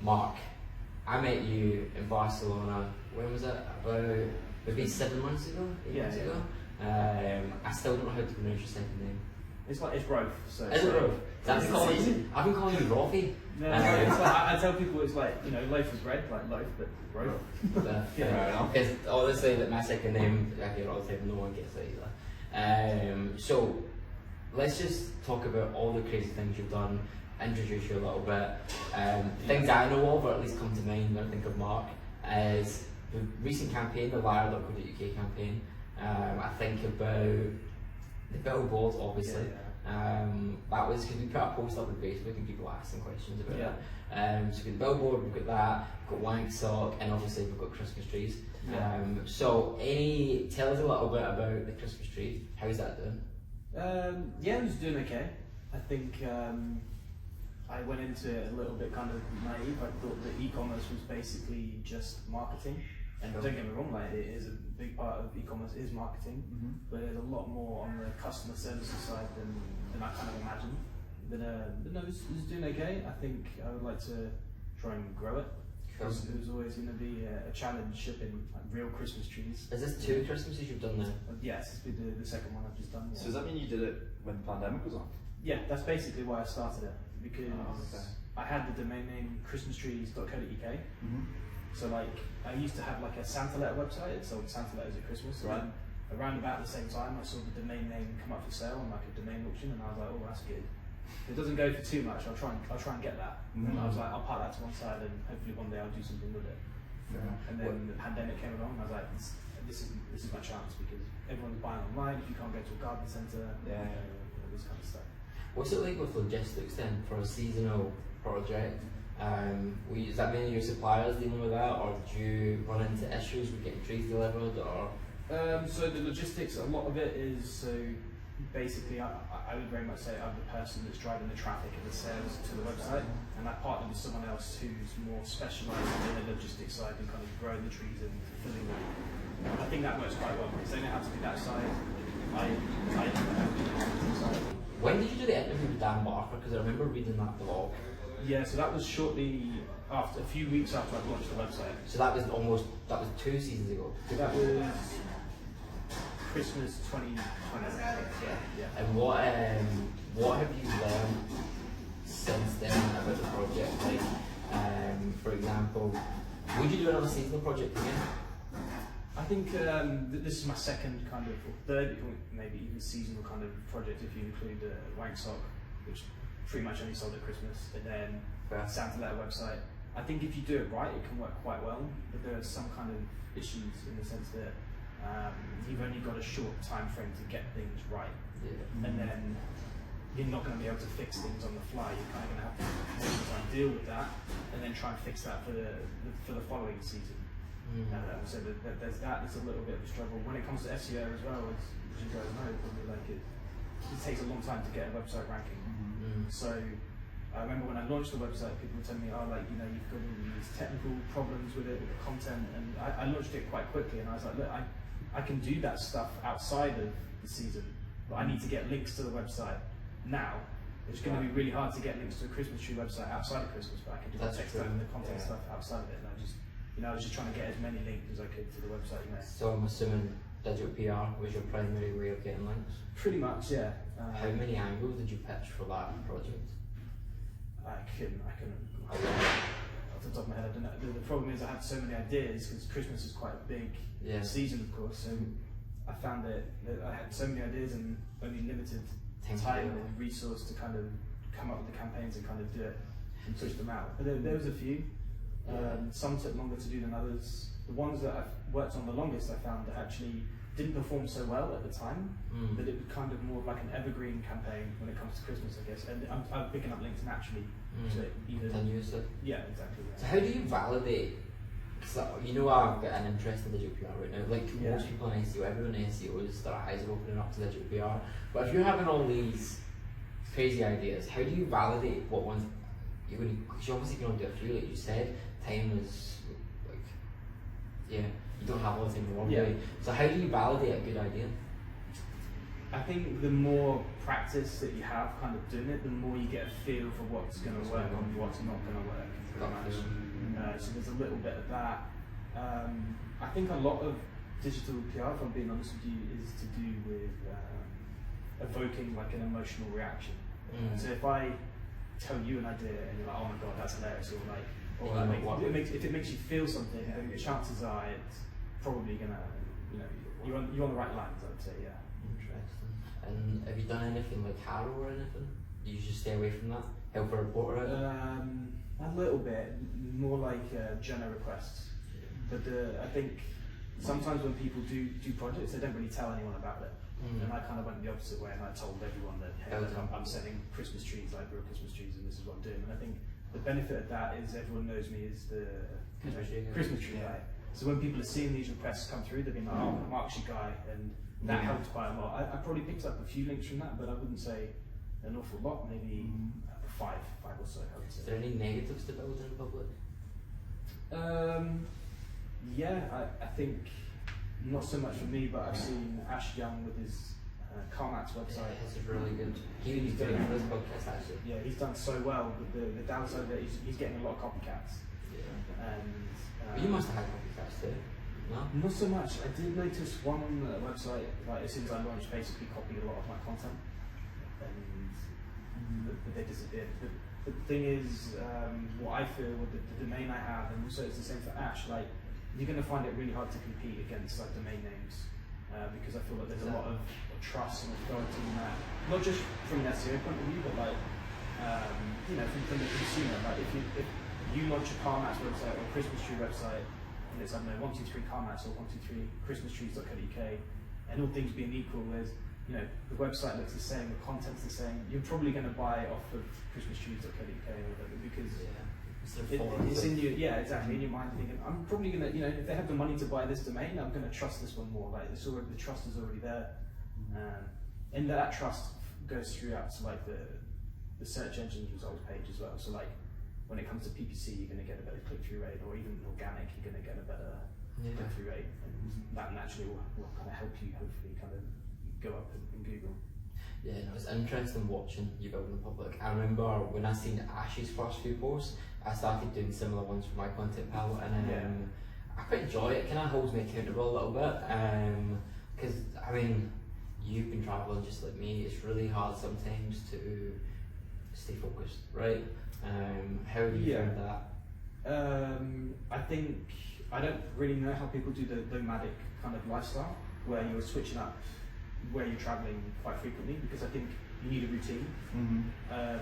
Mark, I met you in Barcelona, when was it? About maybe 7 months ago, 8 months ago. I still don't know how to pronounce your second name. It's Rofe. So is it Rofe? I've been calling you Rofe. No, it's like, I tell people it's like, you know, loaf is bread, like loaf, but Rofe. Because honestly, like my second name, I hear all the time, no one gets it either. So let's just talk about all the crazy things you've done, introduce you a little bit. Things I know of, or at least come to mind when I think of Mark, is the recent campaign, the liar.co.uk campaign. I think about the billboard, obviously. That was because we put a post up on Facebook and people asking questions about it. So we've got the billboard, we've got that, we've got wank sock, and obviously we've got Christmas trees. So tell us a little bit about the Christmas tree. How's that doing? It was doing okay. I think I went into it a little bit kind of naive. I thought that e-commerce was basically just marketing. And don't get me wrong, like, it is a big part of e-commerce is marketing, but there's a lot more on the customer services side than I kind of imagined. But no, it's doing okay. I think I would like to try and grow it. Because it was always going to be a challenge shipping like real Christmas trees. Is this 2 Christmases you've done now? Yes, it's been the second one I've just done. Yeah. So does that mean you did it when the pandemic was on? Yeah, that's basically why I started it, because I had the domain name christmastrees.co.uk. So like, I used to have like a Santa letter website. It sold Santa letters at Christmas. Right. And around about the same time, I saw the domain name come up for sale on like a domain auction, and I was like, oh, that's good. If it doesn't go for too much, I'll try and get that. And I was like, I'll park that to one side, and hopefully one day I'll do something with it. And then the pandemic came along, and I was like, this is my chance, because everyone's buying online. If you can't go to a garden centre, all this kind of stuff. What's it like with logistics then for a seasonal project? Is that mainly your suppliers dealing with that, or do you run into issues with getting trees delivered, or? So the logistics, a lot of it is, so basically I would very much say I'm the person that's driving the traffic and the sales to the website, and I partner with someone else who's more specialised in the logistics side and kind of growing the trees and filling them. I think that works quite well, because they don't have to do that side. I do the side. When did you do the interview with Dan Barker? Because I remember reading that blog. Yeah, so that was shortly after, a few weeks after I launched the website. So that was 2 seasons ago. That was Christmas 2020. Yeah. And what have you learned since then about the project? Like, for example, would you do another seasonal project again? I think this is my second kind of, or third, maybe even seasonal kind of project, if you include wank sock, which pretty much only sold at Christmas, and then Santa letter website. I think if you do it right, it can work quite well, but there are some kind of issues in the sense that you've only got a short time frame to get things right, and then you're not going to be able to fix things on the fly. You're kind of going to have to try and deal with that, and then try and fix that for the following season. So there's that. It's a little bit of a struggle when it comes to SEO as well. As you guys know, probably like it takes a long time to get a website ranking. So I remember when I launched the website, people were telling me, oh, like, you know, you've got all these technical problems with it, with the content, and I launched it quite quickly, and I was like, look, I can do that stuff outside of the season, but I need to get links to the website now. It's going to be really hard to get links to a Christmas tree website outside of Christmas, but I can do the text and the content stuff outside of it, and I was just trying to get as many links as I could to the website. So I'm assuming digital PR was your primary way of getting links? Pretty much, yeah. How many angles did you pitch for that project? I couldn't. Off the top of my head, I don't know. The problem is I had so many ideas, because Christmas is quite a big season, of course. So I found that I had so many ideas and only limited time and resource to kind of come up with the campaigns and kind of do it and push them out. But there was a few. Some took longer to do than others. The ones that I've worked on the longest, I found that actually didn't perform so well at the time, that it was kind of more like an evergreen campaign when it comes to Christmas, I guess. And I'm picking up links naturally to either. Continuously. Yeah, exactly. Yeah. So how do you validate? Because you know I've got an interest in digital PR right now. Like most people in SEO, everyone in SEO is their eyes are opening up to digital PR. But if you're having all these crazy ideas, how do you validate what ones? Because you obviously can only do a few, like you said. Time is like, you don't have all the time in one way. So how do you validate a good idea? I think the more practice that you have kind of doing it, the more you get a feel for what's going to work and what's not going to work. Pretty much. So there's a little bit of that. I think a lot of digital PR, if I'm being honest with you, is to do with evoking like an emotional reaction. So if I tell you an idea and you're like, oh my god, that's hilarious, if it makes you feel something, then the chances are it's probably gonna, you're on the right lines, I would say, yeah. Interesting. And have you done anything like Harrow or anything? Do you just stay away from that? Help a reporter out? A little bit, more like journal requests. But I think sometimes when people do projects, they don't really tell anyone about it. And I kind of went the opposite way, and I told everyone that, hey, look, I'm selling Christmas trees, like real Christmas trees, and this is what I'm doing. And I think the benefit of that is everyone knows me as the Christmas tree guy. So when people are seeing these requests come through, they've been like, oh, I'm Mark's your guy, and that helped quite a lot. I probably picked up a few links from that, but I wouldn't say an awful lot, maybe five or so, I would say. Is there any negatives to building in public? Yeah, I think not so much for me, but I've seen Ash Young with his CarMax website. Yeah, this is really good. He's doing it for this podcast actually. Yeah, he's done so well, but the downside of it is he's getting a lot of copycats. Yeah. And But you must have had copycats too, no? Not so much. I did notice one on the website, like as soon as I launched, basically copied a lot of my content, and but they disappeared. The thing is, what I feel with the domain I have, and also it's the same for Ash, like you're going to find it really hard to compete against like domain names, because I feel like there's a lot of trust and authority in that, not just from an SEO point of view, but like from the consumer. Like if you launch a CarMax website or a Christmas tree website, and it's, I don't know, 123 CarMax or 123 ChristmasTrees.co.uk, and all things being equal, there's the website looks the same, the content's the same, you're probably going to buy off of ChristmasTrees.co.uk or whatever, because it's in your, exactly, in your mind thinking, I'm probably going to, if they have the money to buy this domain, I'm going to trust this one more. Like the trust is already there, and that trust goes throughout to like the search engine results page as well. So like when it comes to PPC, you're going to get a better click-through rate, or even organic, you're going to get a better click-through rate, and that naturally will kind of help you hopefully kind of go up in Google. Yeah, no, it's interesting watching you build in the public. I remember when I seen Ash's first few posts, I started doing similar ones for my content palette, and I quite enjoy it. It kind of holds me accountable a little bit, because I mean, you've been traveling just like me. It's really hard sometimes to stay focused, right? How have you found that? I think I don't really know how people do the nomadic kind of lifestyle where you're switching up where you're traveling quite frequently, because I think you need a routine.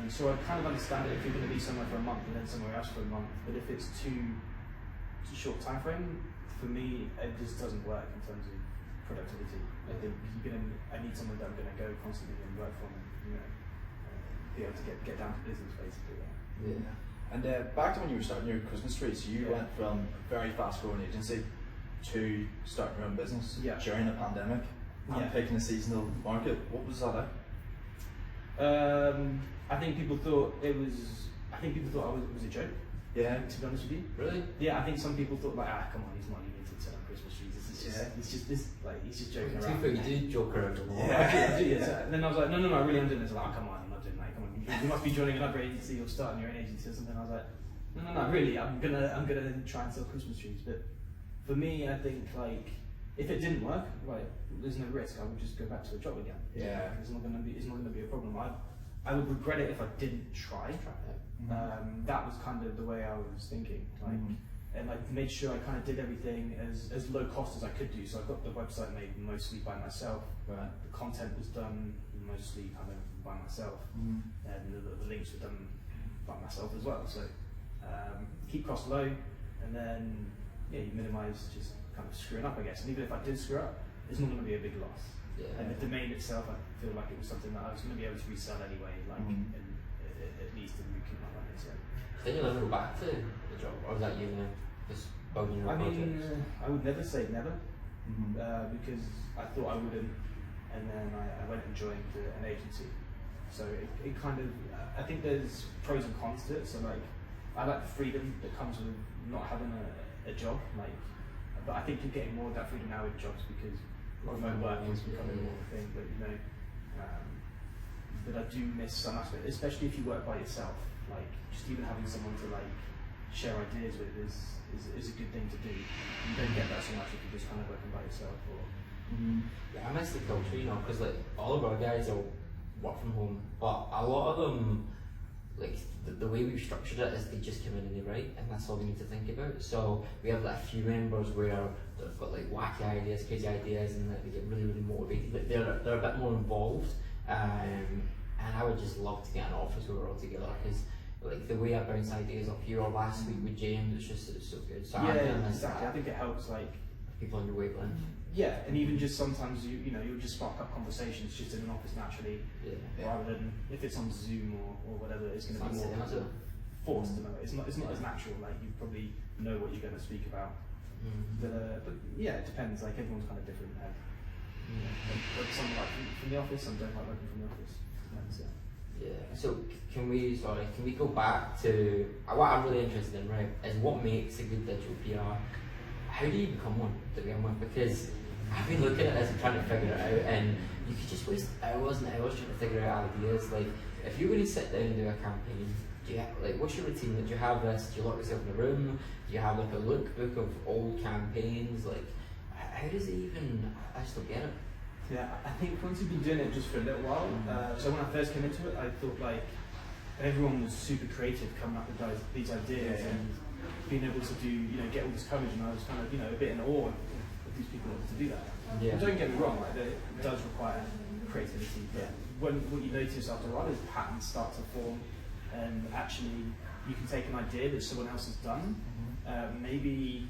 So I kind of understand it if you're going to be somewhere for a month and then somewhere else for a month, but if it's too short time frame, for me it just doesn't work in terms of productivity. I think I need someone that I'm going to go constantly and work from, and be able to get down to business basically. Yeah. And back to when you were starting your Christmas trees, you went from a very fast growing agency to starting your own business during a pandemic and picking a seasonal market. What was that like? I think people thought it was a joke. Yeah. To be honest with you. Really? Yeah, I think some people thought like, come on, he's not even into selling Christmas trees. He's just joking around. You do joke around a lot. And then I was like, no, I really am doing this. Like, come on, I'm not doing that. Come on, you must be joining another agency or starting your own agency or something. I was like, no, really, I'm gonna try and sell Christmas trees. But for me, I think like if it didn't work, like there's no risk. I would just go back to a job again. Yeah. It's not gonna be a problem. I would regret it if I didn't try. That was kind of the way I was thinking. Like, and I made sure I kind of did everything as low cost as I could do. So I got the website made mostly by myself. Right. The content was done mostly kind of by myself, and the links were done by myself as well. So keep costs low, and then you minimise just kind of screwing up, I guess. And even if I did screw up, it's not going to be a big loss. And the domain itself, I feel like it was something that I was going to be able to resell anyway, like at least and recoup my money. So. Then you'll never go back to the job, or is that you just building your own projects? I would never say never, because I thought I wouldn't, and then I went and joined an agency. So it kind of, I think there's pros and cons to it. So like, I like the freedom that comes with not having a job, like, but I think you're getting more of that freedom now with jobs because remote work is becoming more of a thing. But but I do miss some aspect, especially if you work by yourself. Like just even having someone to like share ideas with is a good thing to do. You don't get that so much if you're just kind of working by yourself. Or yeah, I miss the culture, you know, because like all of our guys are work from home, but a lot of them, like the way we've structured it is they just come in and they write, and that's all they need to think about. So we have like a few members where they've got like wacky ideas, crazy ideas, and they get really motivated. Like they're a bit more involved, and I would just love to get an office where we're all together, because like the way I bounce ideas off you or last week with James, it's so good. So yeah, exactly. I think it helps like people on your wavelength. Yeah, and even just sometimes you'll just spark up conversations just in an office naturally, rather than if it's on Zoom or whatever. It's going to be more forced to know. It's not as natural. Like you probably know what you're going to speak about, but yeah, it depends. Like everyone's kind of different. But some like from the office, some don't like working from the office. Yeah. So can we go back to what I'm really interested in, right? Is what makes a good digital PR. How do you become one to begin with? Because I've been looking at this and trying to figure it out, and you could just waste hours and hours trying to figure out ideas. Like, if you're going to sit down and do a campaign, do you have, like, what's your routine? Do you have this? Do you lock yourself in a room? Do you have like a lookbook of old campaigns? Like, how does it even? I just don't get it. Yeah, I think once you've been doing it just for a little while. So when I first came into it, I thought like everyone was super creative, coming up with these ideas and being able to do, get all this coverage, and I was kind of, a bit in awe of these people able to do that. Yeah. Don't get me wrong, like it does require creativity, but what you notice after a while is patterns start to form, and actually you can take an idea that someone else has done, maybe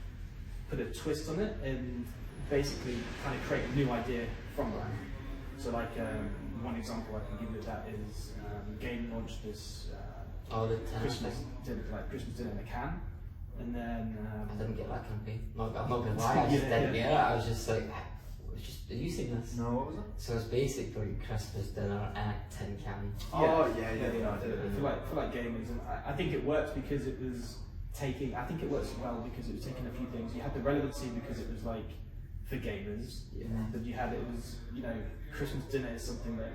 put a twist on it, and basically kind of create a new idea from that. So like one example I can give you of that is Game launched this Christmas dinner in a can. And then I didn't get that campaign. I'm not gonna lie, I just didn't get it. I was just like, have you seen this? No, what was it? So it's basically Christmas dinner in a tin can. Oh yeah. For like gamers, and I think it worked because it was taking. I think it works well because it was taking a few things. You had the relevancy because it was like for gamers, but you had it was Christmas dinner is something that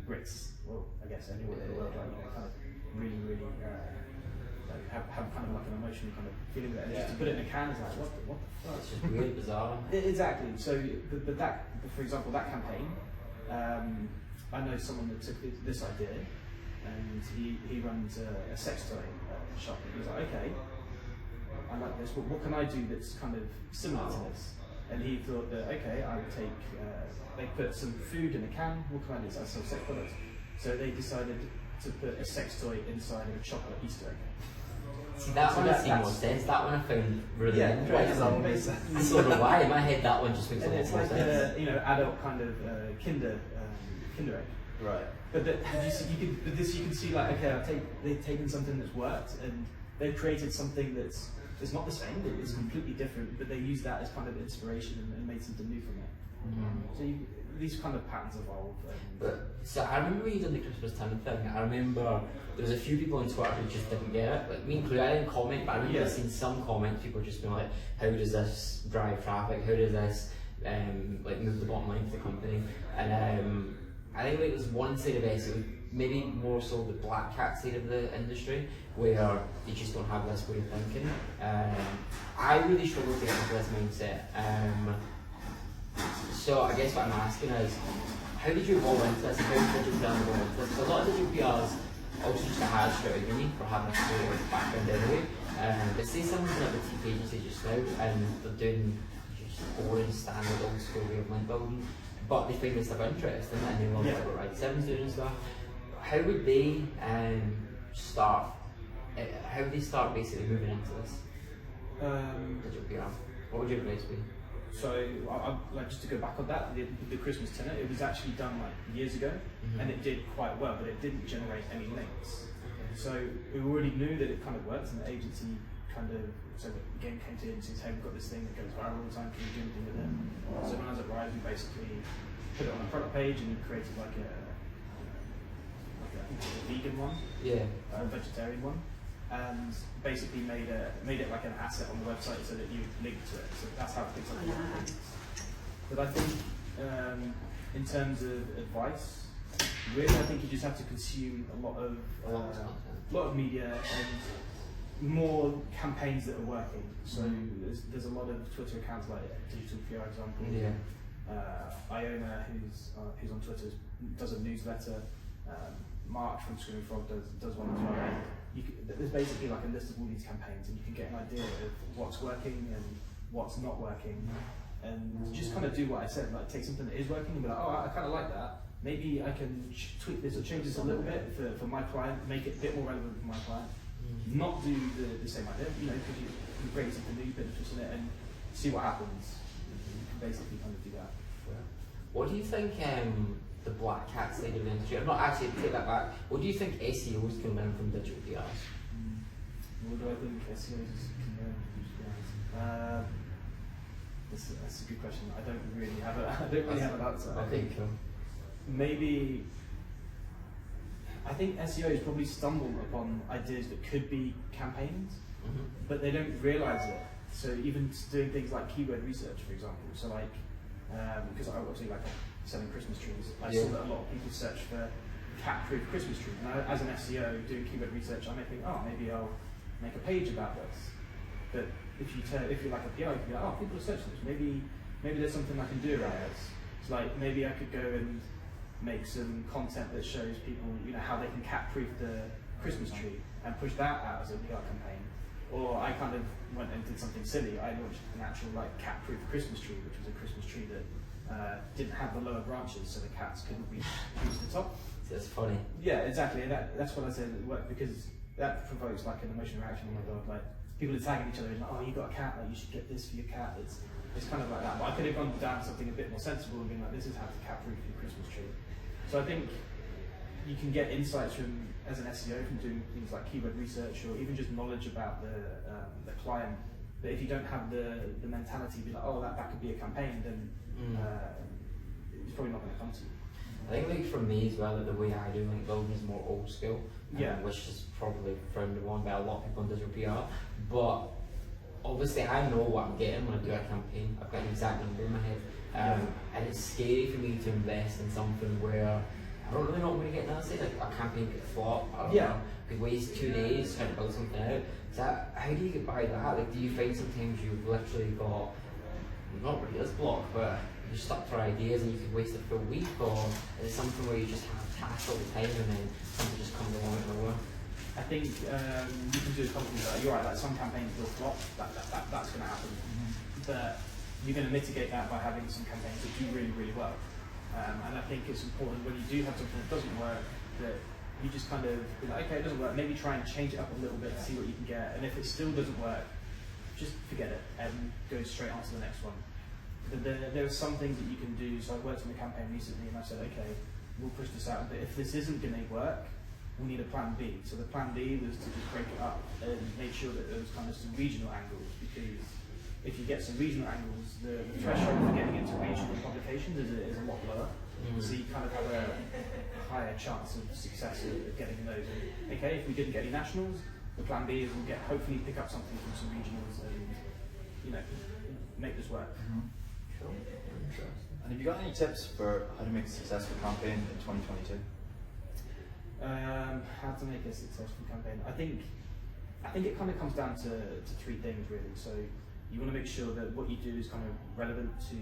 Brits, well I guess anyone in the world, like kind of really. Have kind of like an emotional kind of feeling that, and just to put it in a can is like what the fuck? It's just weird, bizarre. Exactly. So, but that, for example, that campaign, I know someone that took this idea, and he runs a sex toy shop, and he's like, okay, I like this. What can I do that's kind of similar to this? And he thought that okay, I would take. They put some food in a can. What can I do? So I sell sex products. So they decided to put a sex toy inside of a chocolate Easter egg. See, that one makes more sense. That one I found really interesting. I don't know why in my head that one just makes a lot more sense. It's like adult kind of Kinder egg. Right. But you can see like okay, they've taken something that's worked and they've created something that's not the same. It's completely different, but they use that as kind of inspiration and made something new from it. So these kind of patterns evolve. So I remember when you did the Christmas time thing. I remember there was a few people on Twitter who just didn't get it. Like me included, I didn't comment, but I remember seeing some comments. People just being like, "How does this drive traffic? How does this like move the bottom line for the company?" And I think like there's one side of SEO, maybe more so the black cat side of the industry, where they just don't have this way of thinking. I really struggle to get into this mindset. So I guess what I'm asking is, how did you evolve into this? How did you evolve into this? Because a lot of digital PRs also just a hard straight out of uni for having a creative background anyway. But say someone's in a boutique agency just now and they're doing just boring, standard, old school way of link building, but they find this of interest and they love what Right 7's doing and stuff. How would they start? How would they start basically moving into this digital PR? What would your advice be? So, like just to go back on that, the Christmas dinner, it was actually done like years ago, and it did quite well, but it didn't generate any links. So we already knew that it kind of worked, and the agency kind of, so the game came to the agency and said, hey, we've got this thing that goes viral all the time, can you do anything with it? So when I was at Rise, we basically put it on a product page and created like a vegan one, a vegetarian one. And basically made it like an asset on the website so that you link to it. So that's how it picks up the things. But I think in terms of advice, Really, I think you just have to consume a lot of media and more campaigns that are working. So there's a lot of Twitter accounts like Digital PR example. Iona, who's on Twitter, does a newsletter. Mark from Screaming Frog does one as well. There's basically like a list of all these campaigns, and you can get an idea of what's working and what's not working, and just kind of do what I said, like take something that is working and be like, oh, I kind of like that. Maybe I can tweak this or change this a little bit for my client, make it a bit more relevant for my client. Not do the same idea, because you bring something new, put interest in it, and see what happens. You can basically kind of do that. What do you think the black cat side of the industry, not actually, take that back, what do you think SEOs can learn from digital PRs? What do I think SEOs can learn from digital PRs? That's a good question. I don't really have an answer. I think maybe, I think SEOs probably stumble upon ideas that could be campaigns, but they don't realise it. So even doing things like keyword research, for example. So like, because I obviously like selling Christmas trees, I saw that a lot of people search for cat-proof Christmas trees. Now, as an SEO doing keyword research, I may think, oh, maybe I'll make a page about this. But if you're like a PR, you can be like, oh, people are searching this. Maybe there's something I can do around this. It's like maybe I could go and make some content that shows people, how they can cat-proof the Christmas tree and push that out as a PR campaign. Or I kind of went and did something silly. I launched an actual like cat-proof Christmas tree, which was a Christmas tree that didn't have the lower branches, so the cats couldn't reach the top. That's funny. Yeah, exactly. And that's what I said it worked, because that provokes like an emotional reaction. Oh my god, like people are tagging each other and like, oh, you got a cat, like you should get this for your cat. It's kind of like that. But I could have gone down to something a bit more sensible and been like, this is how to cat-proof your Christmas tree. So I think you can get insights from, as an SEO, from doing things like keyword research or even just knowledge about the client. But if you don't have the mentality, be like, oh, that could be a campaign, then it's probably not going to come to you. I think like for me as well, that the way I do link building is more old school, which is probably frowned upon by a lot of people in digital PR. But obviously, I know what I'm getting when I do a campaign. I've got an exact number in my head, and it's scary for me to invest in something where I don't really know what I'm going to get now. Say like a campaign could flop. I don't know. Could waste 2 days trying to build something out. How do you get by that? Like, do you find sometimes you've literally got not really this block, but you're stuck for ideas and you could waste a full week, or is it something where you just have tasks all the time and then something just comes along out of nowhere? I think you can do a couple of things. You're right, like some campaigns will flop, that's going to happen. But you're going to mitigate that by having some campaigns that do really, really well. And I think it's important when you do have something that doesn't work, that you just kind of be like, okay, it doesn't work, maybe try and change it up a little bit to see what you can get. And if it still doesn't work, just forget it and go straight on to the next one. But there are some things that you can do. So I worked on a campaign recently and I said, okay, we'll push this out, but if this isn't going to work, we'll need a plan B. So the plan B was to just break it up and make sure that there was kind of some regional angles, because if you get some regional angles, the threshold for getting into regional publications is a lot lower. So you kind of have a higher chance of success of getting those. And, okay, if we didn't get any nationals, the plan B is we'll hopefully pick up something from some regionals and make this work. Cool. And have you got any tips for how to make a successful campaign in 2022? How to make a successful campaign? I think it kind of comes down to 3 things really. So you want to make sure that what you do is kind of relevant to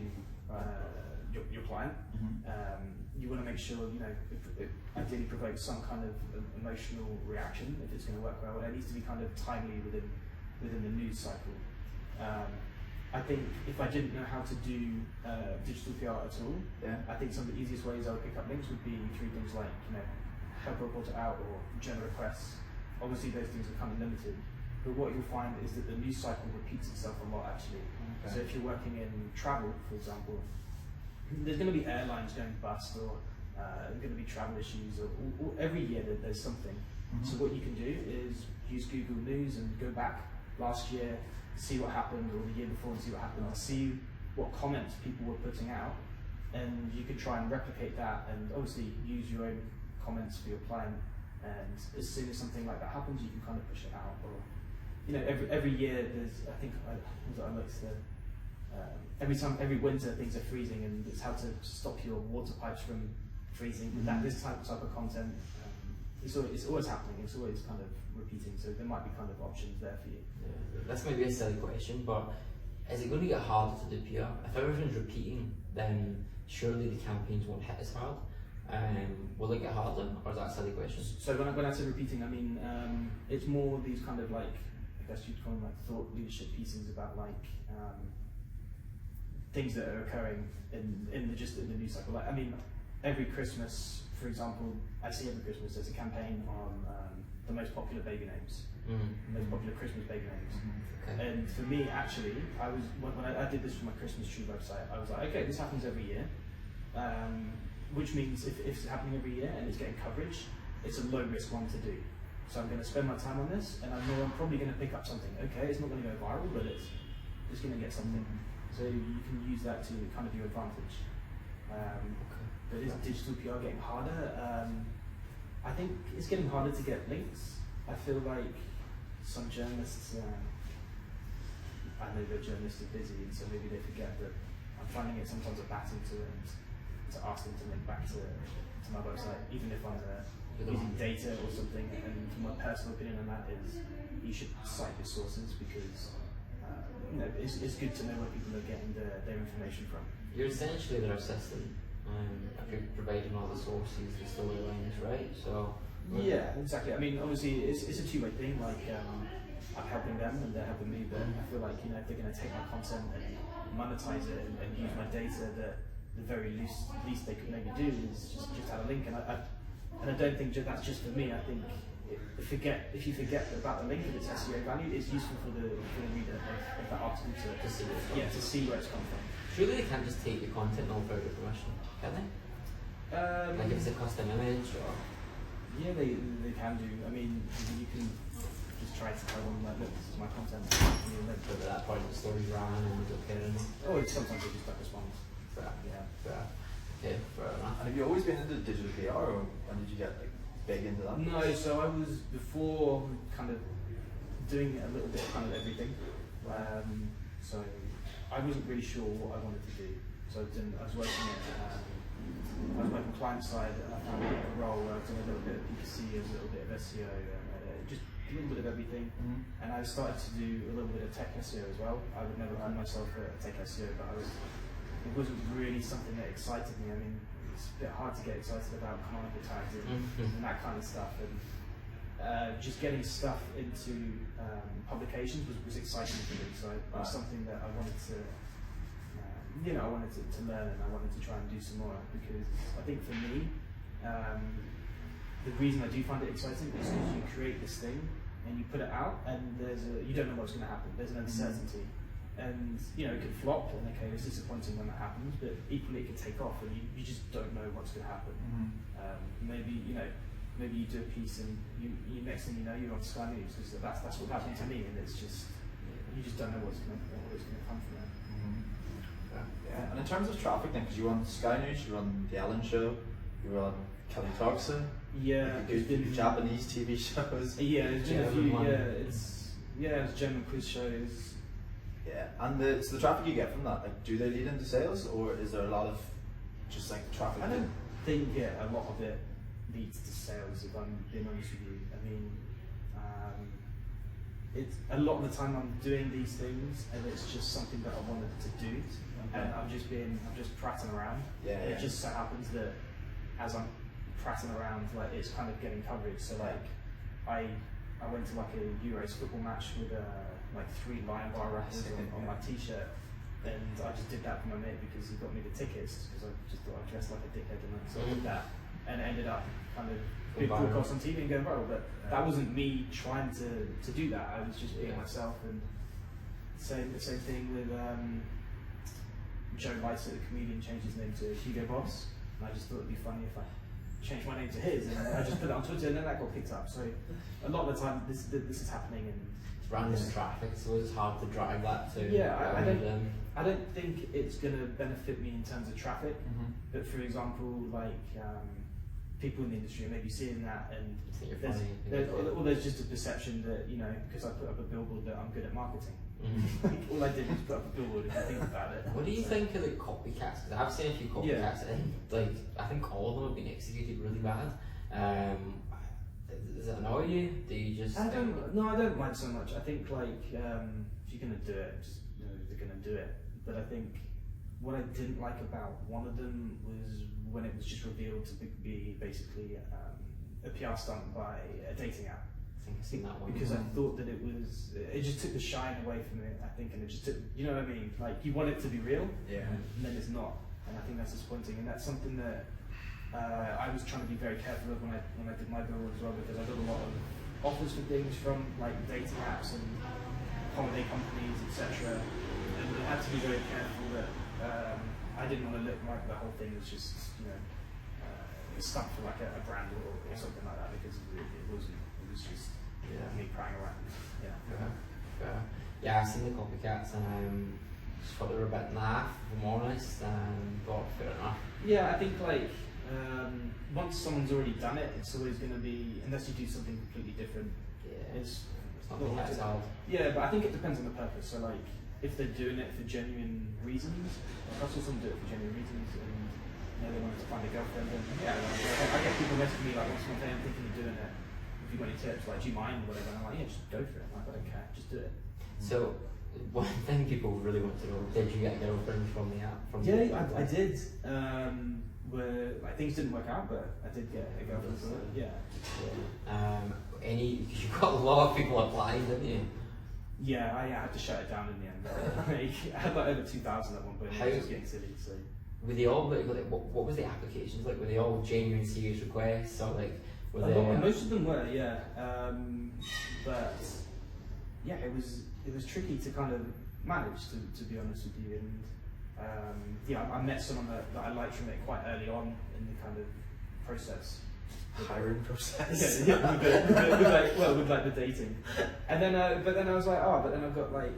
your client. You want to make sure it ideally provokes some kind of emotional reaction if it's going to work well. It needs to be kind of timely within the news cycle. I think if I didn't know how to do digital PR at all, I think some of the easiest ways I would pick up links would be through things like help a reporter out or general requests. Obviously those things are kind of limited, but what you'll find is that the news cycle repeats itself a lot actually. So if you're working in travel, for example, there's going to be airlines going bust, or going to be travel issues, or every year there's something. So what you can do is use Google News and go back last year, see what happened, or the year before and see what happened, and see what comments people were putting out, and you could try and replicate that, and obviously use your own comments for your client. And as soon as something like that happens, you can kind of push it out. Or every year there's, I think I looked at every winter things are freezing, and it's how to stop your water pipes from phrasing, this type of content. It's always happening. It's always kind of repeating. So there might be kind of options there for you. Yeah, that's maybe a silly question, but is it going to get harder to do PR? If everything's repeating, then surely the campaigns won't hit as hard. Will it get harder, or is that a silly question? So when I say repeating, I mean it's more these kind of like, I guess you'd call them like thought leadership pieces about like things that are occurring in the news cycle. Like, I mean, every Christmas, for example, I see every Christmas there's a campaign on the most popular baby names, the most popular Christmas baby names. Okay. And for me, actually, I was when I did this for my Christmas tree website, I was like, okay, this happens every year, which means if it's happening every year and it's getting coverage, it's a low risk one to do. So I'm going to spend my time on this, and I know I'm probably going to pick up something. Okay, it's not going to go viral, but it's going to get something. So you can use that to kind of your advantage. But is digital PR getting harder? I think it's getting harder to get links. I feel like some journalists, I know that journalists are busy, and so maybe they forget that I'm finding it sometimes a battle to ask them to link back to my website, even if I'm using data or something. And my personal opinion on that is you should cite your sources, because it's good to know where people are getting their information from. You're essentially their assistant. If you're providing all the sources, the storylines, right? So yeah, exactly. I mean, obviously, it's a two-way thing. Like I'm helping them and they're helping me, but I feel like if they're going to take my content and monetize it and use my data, that the very least they could maybe do is just add a link. And I don't think that's just for me. I think if you forget about the link and its SEO value, it's useful for the reader of that article to see where it's come from. Surely they can't just take your content and without your permission, can they? Like if it's a custom image or... Yeah, they can do. I mean, you can just try to tell them like, look, this is my content. But at that point the story's ran and you don't care anymore. Oh, sometimes they just don't respond. Fair. Yeah. Fair. Okay, fair enough. And have you always been into digital PR, or when did you get big into that? No, so I was before kind of doing a little bit of kind of everything. So I wasn't really sure what I wanted to do. So I was working client side. I found a role where I was doing a little bit of PPC, a little bit of SEO, just a little bit of everything. And I started to do a little bit of tech SEO as well. I would never call myself a tech SEO, but it wasn't really something that excited me. I mean, it's a bit hard to get excited about canonical tags and that kind of stuff. And just getting stuff into publications was exciting for me. So it was something that I wanted to, I wanted to learn, and I wanted to try and do some more, because I think for me, the reason I do find it exciting is because you create this thing and you put it out, and you don't know what's going to happen. There's an uncertainty. And it could flop, and okay, it's disappointing when that happens, but equally it could take off, and you just don't know what's going to happen. Maybe you do a piece, and you next thing you know, you're on Sky News, because that's what happened to me, and it's just you just don't know what's going to come from it. Yeah. And in terms of traffic, then, because you run Sky News, you run the Ellen Show, you run Kelly Clarkson, yeah, you do Japanese TV shows. Yeah, there's been a few. It's German quiz shows. Yeah, and so the traffic you get from that, like, do they lead into sales, or is there a lot of just like traffic? I don't think a lot of it leads to sales, if I'm being honest with you. I mean, it's a lot of the time I'm doing these things, and it's just something that I wanted to do, and I'm just prattling around. Yeah. It just so happens that as I'm prattling around, like, it's kind of getting coverage. So like, I went to like a Euros football match with like 3 Lion Bar rappers on my t-shirt, and I just did that for my mate because he got me the tickets, because I just thought I dressed like a dickhead, and so I did that, and it ended up kind of big broadcast on TV and going viral. But that wasn't me trying to do that. I was just being myself. And same thing with Joe Lycett, the comedian, changed his name to Hugo Boss, and I just thought it'd be funny if I changed my name to his, and I just put it on Twitter, and then that got picked up. So a lot of the time this is happening, and it's random traffic, so it's hard to drive that to. Yeah, I don't think it's going to benefit me in terms of traffic, but for example, like people in the industry are maybe seeing that, and there's just a perception that, you know, because I put up a billboard that I'm good at marketing. All I did was put up a billboard, if you think about it. What do you think of the copycats? Because I've seen a few copycats, and like I think all of them have been executed really bad. Does it annoy you? Do you just? I don't mind so much. I think like if you're gonna do it, just you know they're gonna do it. But I think what I didn't like about one of them was when it was just revealed to be basically a PR stunt by a dating app. I think I've seen that one. Because I thought that it just took the shine away from it, I think, and it just took, you know what I mean? Like, you want it to be real, and then it's not. And I think that's disappointing, and that's something that I was trying to be very careful of when I did my billboard as well, because I got a lot of offers for things from like dating apps and holiday companies, etc. And I had to be very careful that I didn't want to look like the whole thing was just, you know, stuck for like a brand or something like that, because it wasn't. It was just me crying around. Yeah, I've seen the copycats, and just thought they were a bit naff, if I'm honest, and thought fair enough. Yeah, I think like once someone's already done it, it's always going to be, unless you do something completely different. It's not the hard sell. Yeah, but I think it depends on the purpose. So like, if they're doing it for genuine reasons, like I saw someone do it for genuine reasons, and you know, they wanted to find a girlfriend, and I get people messaging me like, once one day I'm thinking of doing it. If you've got any tips, like, do you mind or whatever? And I'm like, yeah, just go for it. I'm like, I don't care, just do it. So, one thing people really want to know, did you get a girlfriend from the app? I did. Where like things didn't work out, but I did get a girlfriend from it. Because you got a lot of people applying, didn't you? Yeah, I had to shut it down in the end. I had like over 2,000 at one point. It was just getting silly. So. Were they all like what was the applications like? Were they all genuine, serious requests, or like? Most of them were, yeah. But yeah, it was tricky to kind of manage, to be honest with you. And I met someone that I liked from it quite early on in the kind of process. Hiring process. with the dating. And then, but then I was like, but then I've got like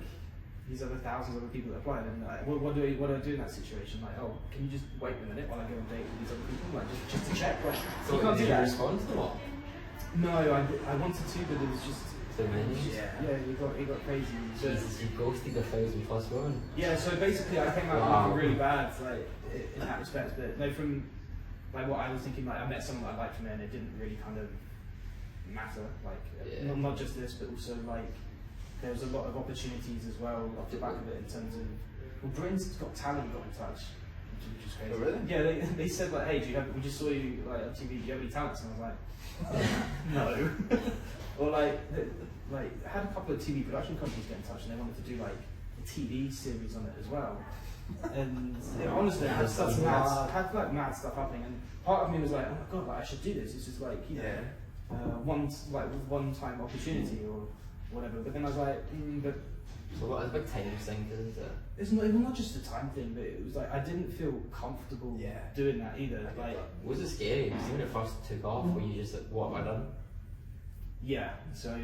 these other thousands of other people that applied, and like, what do I do in that situation? Like, can you just wait a minute while I go and date with these other people, like just to check? Like, so you can't do that. Respond to what? No, I wanted to, but it was just too many. It got crazy. Jesus, you ghosted 1,000+ women. Yeah, so basically I came out really bad, like in that respect. But no, from like what I was thinking, like I met someone that I liked from there, and it didn't really kind of matter. Like not just this, but also like there was a lot of opportunities as well off the back of it in terms of Britain's Got Talent got in touch, which is crazy. Oh, really? Yeah, they said like, hey, we just saw you like on TV. Do you have any talents? And I was like, no. Or like I had a couple of TV production companies get in touch, and they wanted to do like a TV series on it as well. And honestly, I had like mad stuff happening, and part of me was like, oh my god, like I should do this. It's just like one-time opportunity or whatever. But then I was like, but so what? It's a big time thing, isn't it? It's not just a time thing, but it was like I didn't feel comfortable doing that either. Like, was it scary? Because when it first took off, were you just like, what have I done? Yeah. So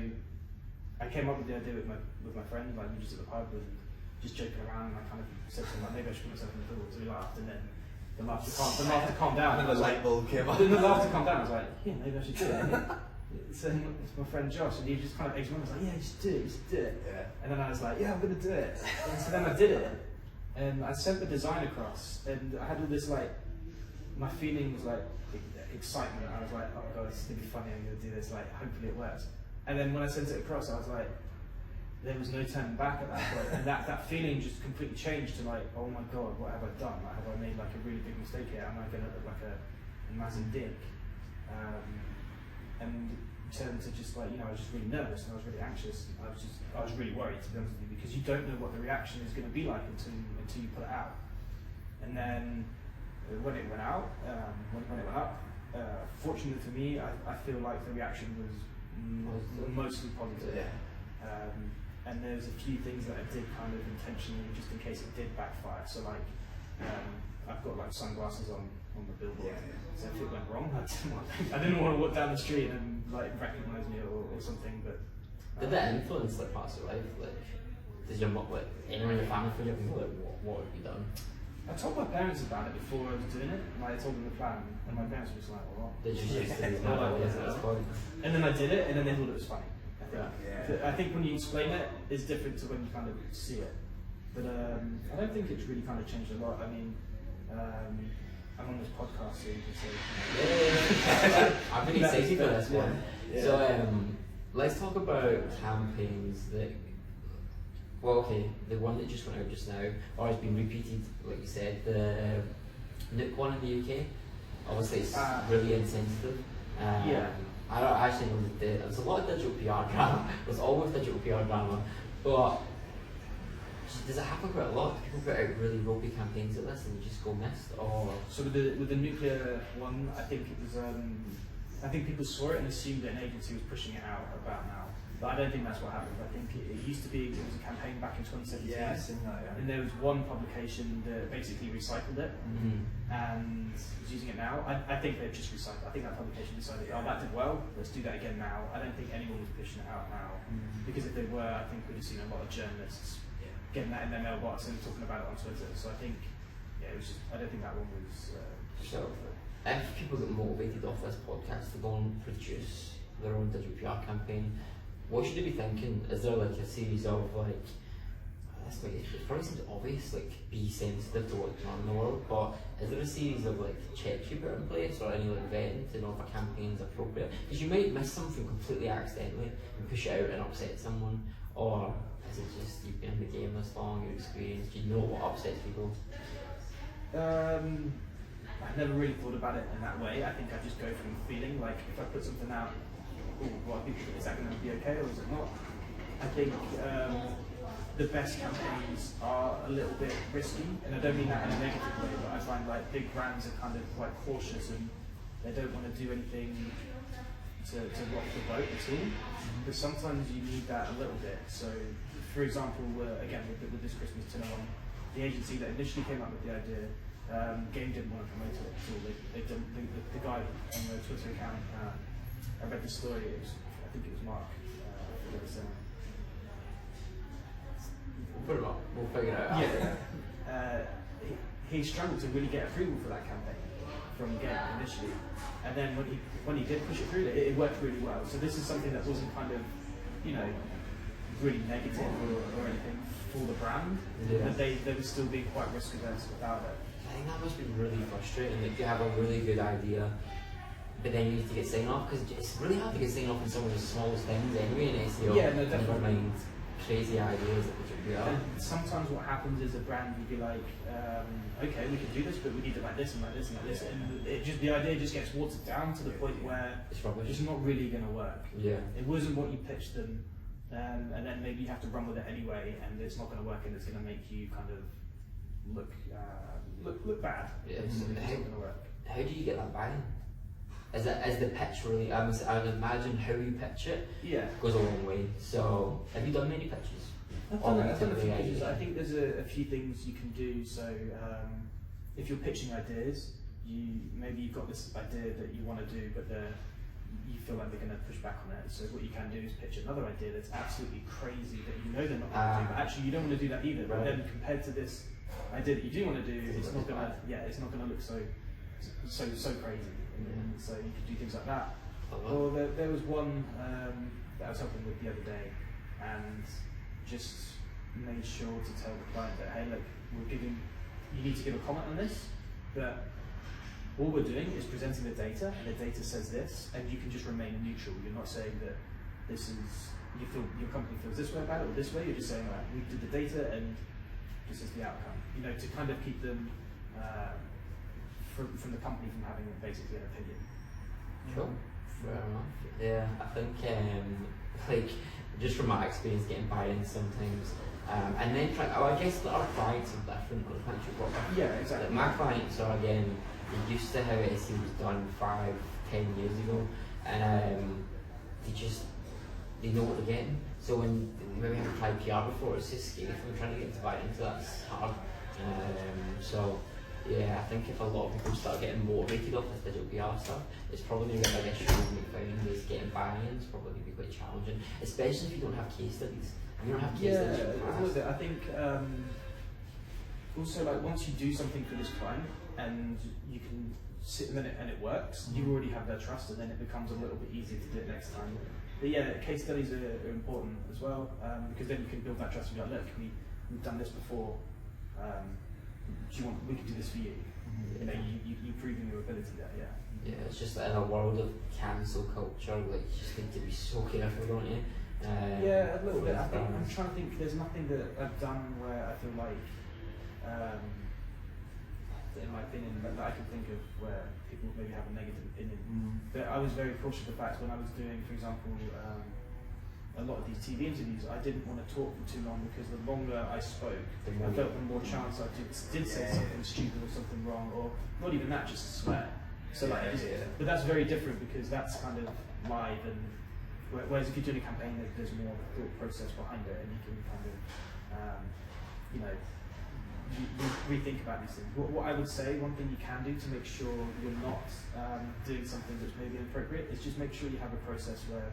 I came up with the idea with my friend, like we were just at the pub and just joking around, and I kind of said to him like, maybe I should put myself in the pool. So we laughed, and then the laughter calmed down. And the light bulb came up. Then the laughter calmed down. I was like, yeah, maybe I should do it. So it's my friend Josh, and he just kind of egged me on. I was like, yeah, just do it. Yeah. And then I was like, yeah, I'm gonna do it. And so then I did it, and I sent the design across, and I had all this like, my feeling was like excitement. I was like, oh my god, this is gonna be funny. I'm gonna do this. Like, hopefully it works. And then when I sent it across, I was like, there was no turning back at that point, and that feeling just completely changed to like, oh my god, what have I done? Like, have I made like a really big mistake here? Am I gonna look like a massive dick? And turned to just like, I was just really nervous and I was really anxious. I was really worried, to be honest with you, because you don't know what the reaction is going to be like until you put it out. And then when it went out, when it went up, fortunately for me, I feel like the reaction was mostly positive. And there's a few things that I did kind of intentionally, just in case it did backfire. So like, I've got like sunglasses on the billboard. So if it went wrong, I didn't want to walk down the street and like recognise me or something. But did that influence like parts of life? Like, does your anyone in your family feel like, what have you done? I told my parents about it before I was doing it, and I told them the plan, and my parents were just like, well, what? They just used to these ideas at this point. And then I did it, and then they thought it was funny. I think when you explain it, it's different to when you kind of see it. But I don't think it's really kind of changed a lot. I mean, I'm on this podcast, so you can say. Yeah. I'm really excited for this one. Yeah. So let's talk about campaigns that. Well, okay, the one that just went out just now, or has been repeated, like you said, the Nook one in the UK. Obviously, it's really insensitive. Yeah. I don't actually know there's a lot of digital PR drama. There's always digital PR drama, but does it happen quite a lot? Do people put out really ropey campaigns at this and you just go missed, or? So with the nuclear one, I think it was. I think people saw it and assumed that an agency was pushing it out about now. But I don't think that's what happened. I think it used to be, it was a campaign back in 2017. Yeah, I've seen that, yeah. And there was one publication that basically recycled it and is using it now. I think they've just recycled. I think that publication decided, oh, that did well, let's do that again now. I don't think anyone was pushing it out now. Because if they were, I think we'd have seen a lot of journalists getting that in their mailbox and talking about it on Twitter. So I think, it was just, I don't think that one was so if people get motivated off this podcast to go and produce their own digital PR campaign, what should they be thinking? Is there like a series of like, it probably seems obvious, like be sensitive to what's going on in the world, but is there a series of like checks you put in place or any like vetting to know if a campaign's appropriate? Because you might miss something completely accidentally and push it out and upset someone, or is it just you've been in the game this long, you're experienced, you know what upsets people? I've never really thought about it in that way. I think I just go from feeling like if I put something out, what people think, is that going to be okay or is it not? I think the best campaigns are a little bit risky, and I don't mean that in a negative way, but I find like big brands are kind of quite cautious and they don't want to do anything to rock the boat at all. But sometimes you need that a little bit. So, for example, again with this Christmas dinner one, the agency that initially came up with the idea, Game didn't want to promote it at all. The guy on the Twitter account. I read the story, I think it was Mark. We'll put it up, we'll figure it out. Yeah. He struggled to really get approval for that campaign from Game initially. And then when he did push it through, it worked really well. So this is something that wasn't kind of, really negative or anything for the brand. Yeah. But they were still being quite risk averse about it. I think that must be really frustrating. Like you have a really good idea, but then you need to get sign off, because it's really hard to get sign off in some of the smallest things anyway in SEO. Yeah, no, definitely. Never mind crazy ideas that we are. And sometimes what happens is a brand will be like, okay, we can do this, but we need it like this and like this and like this, and the idea just gets watered down to the point where it's not really going to work. Yeah. It wasn't what you pitched them, and then maybe you have to run with it anyway, and it's not going to work, and it's going to make you kind of look bad. Yeah. It's not going to work. How do you get that buy-in? Is the pitch really? I would imagine how you pitch it goes a long way. So, have you done many pitches? I've done a few pitches. I think there's a few things you can do. So, if you're pitching ideas, maybe you've got this idea that you want to do, but you feel like they're going to push back on it. So, what you can do is pitch another idea that's absolutely crazy that you know they're not going to do, but actually you don't want to do that either. But then compared to this idea that you do want to do, it's not going to look so crazy. So you could do things like that. Or there was one that I was helping with the other day, and just made sure to tell the client that, hey, look, you need to give a comment on this, but all we're doing is presenting the data, and the data says this, and you can just remain neutral. You're not saying that your company feels this way about it or this way. You're just saying, right, we did the data, and this is the outcome. To kind of keep them from the company from having basically an opinion. Sure, fair enough. Yeah, I think like just from my experience getting buy-in sometimes, and then I guess that our clients are different. Or the clients you've worked with. Yeah, exactly. Like my clients are again used to how SEO was done 5-10 years ago, and they know what they're getting. So when maybe haven't tried PR before, it's just scary from trying to get into buy into that's hard. So. Yeah, I think if a lot of people start getting motivated off this digital PR stuff, it's probably going to be a big issue found is getting buy-ins, probably going to be quite challenging, especially if you don't have case studies. If you don't have case studies. I think also, like, once you do something for this client and you can sit in it and it works, you already have their trust, and then it becomes a little bit easier to do it next time. But yeah, case studies are important as well, because then you can build that trust and be like, look, we've done this before. We can do this for you. You know, you're proving your ability there. Yeah. Yeah, it's just that in a world of cancel culture, like, you just need to be so careful, don't you? Yeah, a little bit. I think I'm trying to think. There's nothing that I've done where I feel like, in my opinion, that I can think of where people maybe have a negative opinion. But I was very cautious of the fact when I was doing, for example, a lot of these TV interviews, I didn't want to talk for too long, because the longer I spoke, I felt the more chance I did say something stupid or something wrong, or not even that, just swear. So but that's very different, because that's kind of live, and whereas if you're doing a campaign, there's more thought process behind it, and you can kind of, rethink about these things. What I would say, one thing you can do to make sure you're not doing something that's maybe inappropriate, is just make sure you have a process where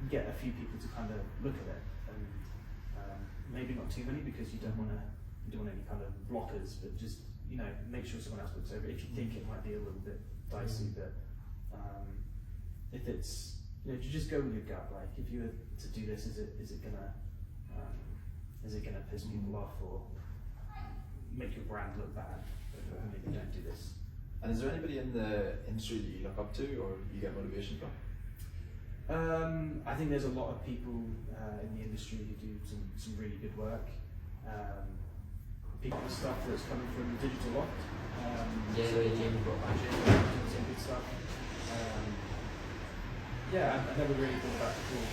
you get a few people to kind of look at it, and maybe not too many, because you don't want any kind of blockers, but just, make sure someone else looks over it if you think it might be a little bit dicey. But if it's, you just go with your gut. Like, if you were to do this, is it gonna piss people off or make your brand look bad? Maybe don't do this. And is there anybody in the industry that you look up to, or you get motivation from? I think there's a lot of people in the industry who do some really good work. People stuff that's coming from Digital Loft. Jamie got doing some good stuff. I never really thought about it before.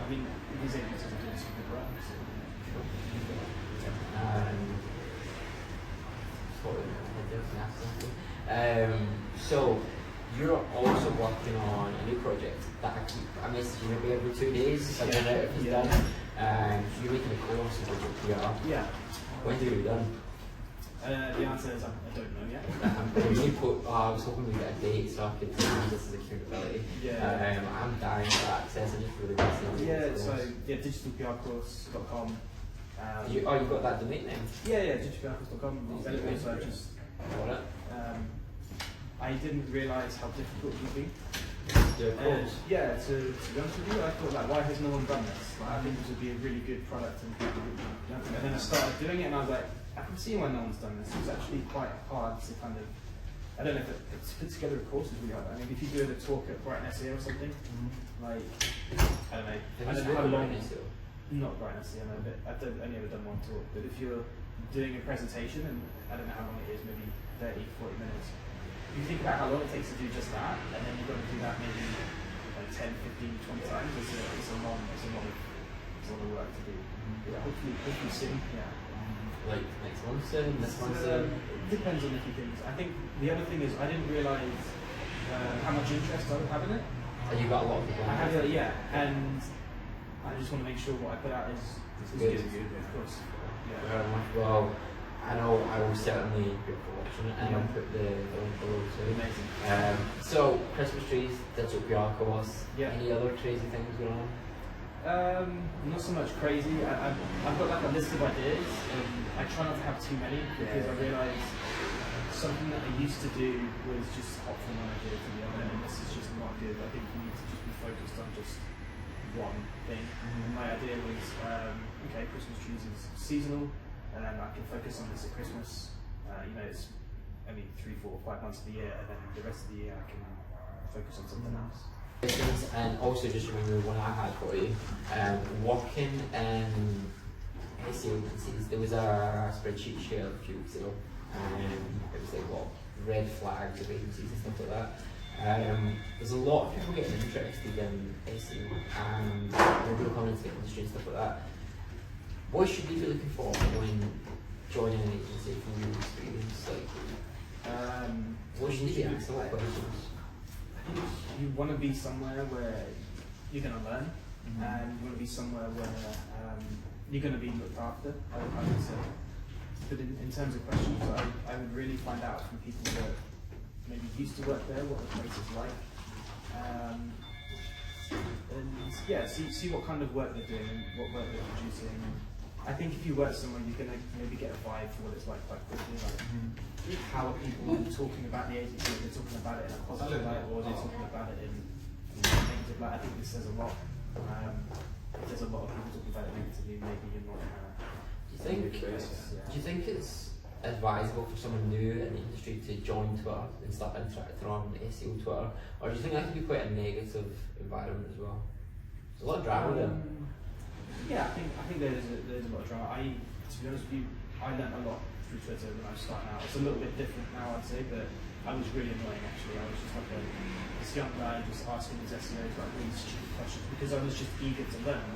I mean, these agencies are doing some good work. So you're also working on a new project that I message you maybe every 2 days. I don't know if it's done. You're making a course in digital PR. Yeah. When do you be done? The answer is I don't know yet. I was hoping we'd get a date so I could use this as accountability. I'm dying for access. I just really want to see digitalprcourse.com. You got that domain name? digitalprcourse.com. So I just got it. I didn't realise how difficult it would be. To be honest with you, I thought, like, why has no one done this? Like, I think this would be a really good product, and people would. And then I started doing it, and I was like, I can see why no one's done this. It's actually quite hard to kind of, I don't know if it's put together a course is really hard. I mean, if you do a talk at Brighton SEO or something, like, I don't know. I don't know how long. Not Brighton SEO, no, but I've only ever done one talk. But if you're doing a presentation, and I don't know how long it is, maybe 30, 40 minutes. If you think about how long it takes to do just that, and then you've got to do that maybe 10, 15, 20 times, it's a lot of work to do. Yeah, hopefully soon. Yeah. Like next month soon, this month soon? Depends on a few things. I think the other thing is I didn't realise how much interest I would have in it. And you got a lot of people. I have and I just want to make sure what I put out is good. Of course. Yeah. Very much. Well, I know I will certainly be watching it, and I'll put the link below too. Amazing. So Christmas trees, digital PR course. Yeah. Any other crazy things going on? Not so much crazy. I've got like a list of ideas, and I try not to have too many, because I realise something that I used to do was just hop from one idea to the other, and this is just not good. I think you need to just be focused on just one thing. And my idea was, Christmas trees is seasonal, and I can focus on this at Christmas. It's only 3, 4, 5 months of the year, and then the rest of the year I can focus on something else. And also just remember one I had for you, working in SEO agencies, there was a spreadsheet shared a few weeks ago, it was like red flags of agencies and stuff like that. There's a lot of people getting interested in SEO and people coming into the industry and stuff like that. What should you be looking for when joining an agency from your experience? What should you be asking? What questions? You want to be somewhere where you're going to learn, and you want to be somewhere where you're going to be looked after, I would say. But in terms of questions, I would really find out from people that maybe used to work there what the place is like. And see what kind of work they're doing, what work they're producing. I think if you work somewhere, you're going to maybe get a vibe for what it's like quite quickly. Like, how are people talking about the agency? Are they talking about it in a positive light, or are they talking about it in a negative light? I think this says a lot. If there's a lot of people talking about it negatively, maybe you're not. Do you think it's advisable for someone new in the industry to join Twitter and start interacting on SEO Twitter, or do you think that can be quite a negative environment as well? There's a lot of drama there. Yeah, I think there's a lot of drama. To be honest with you, I learned a lot through Twitter when I was starting out. It's a little bit different now, I'd say, but I was really annoying actually. I was just like this young guy just asking his SEOs like really stupid questions because I was just eager to learn.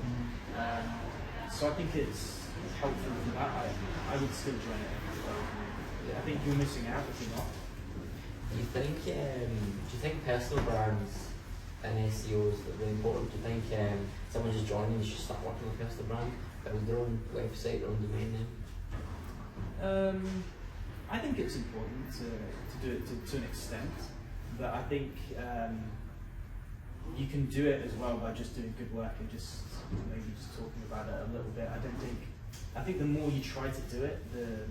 So I think it's helpful for that. I would still join it. I think you're missing out if you're not. Do you think personal brands and SEO is really important? Do you think someone just joining you should start working with a personal brand, build their own website, their own domain name? I think it's important to do it to an extent, but I think you can do it as well by just doing good work and just maybe just talking about it a little bit. I think the more you try to do it, the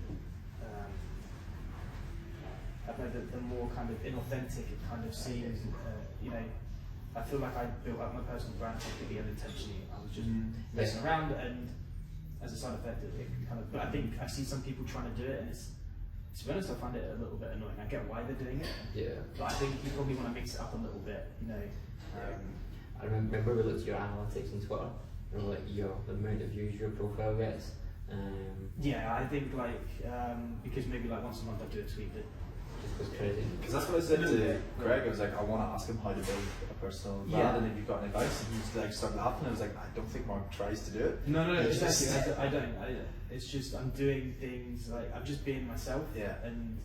more kind of inauthentic it kind of seems. I feel like I built up my personal brand completely unintentionally. I was just messing around, and as a side effect, it kind of. But I think I see some people trying to do it, and to be honest, I find it a little bit annoying. I get why they're doing it. Yeah. But I think you probably want to mix it up a little bit. I remember we looked at your analytics on Twitter, and like the amount of views your profile gets. Yeah, I think because maybe once a month I do a tweet that. Just crazy. Because that's what I said to Greg. I was like, I want to ask him how to build a personal brand, and if you've got any advice, and he started laughing. I was like, I don't think Mark tries to do it. No, exactly. I don't. It's just I'm doing things I'm just being myself. Yeah. And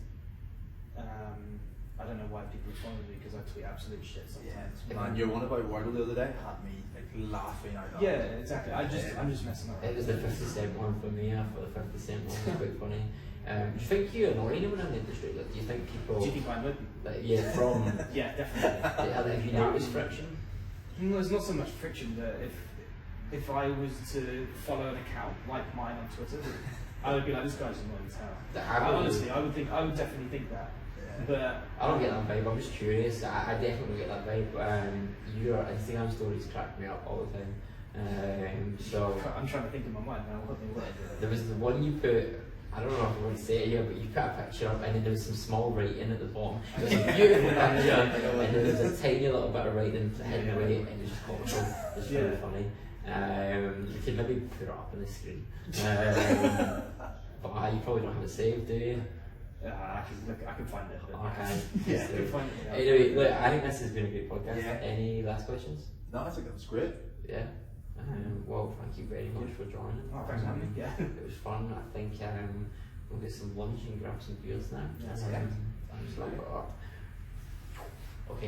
I don't know why people are following me because I tweet absolute shit sometimes. Yeah. Man, your one about Wordle the other day had me laughing out loud. Yeah, exactly. I'm just messing around. It was the 50 cent one for me. I thought the 50 cent one was quite funny. Do you think you annoy anyone in the industry? Do you think people? Do you think I would? From. Yeah, definitely. Have you noticed friction? There's not so much friction, but if I was to follow an account like mine on Twitter, I would be like, this guy's annoying as hell. Honestly, I would definitely think that. But I don't get that vibe. I'm just curious. I definitely get that vibe. Your Instagram stories crack me up all the time. So I'm trying to think in my mind now what they were. There was the one you put. I don't know if I want to say it here, but you put a picture up and then there was some small writing at the bottom. It was a beautiful picture and there was a tiny little bit of writing hidden away and it was just comical. It was really funny. You could maybe put it up on the screen. But you probably don't have it saved, do you? I can find it. Okay. Yeah, I can find it. Yeah. Anyway, look, I think this has been a great podcast. Yeah. Any last questions? No, I think that was great. Yeah. Well, thank you very much for joining. Oh, thanks for having me. Yeah. It was fun. I think we'll get some lunch and grab some beers now. Yes, I'm just looking it up.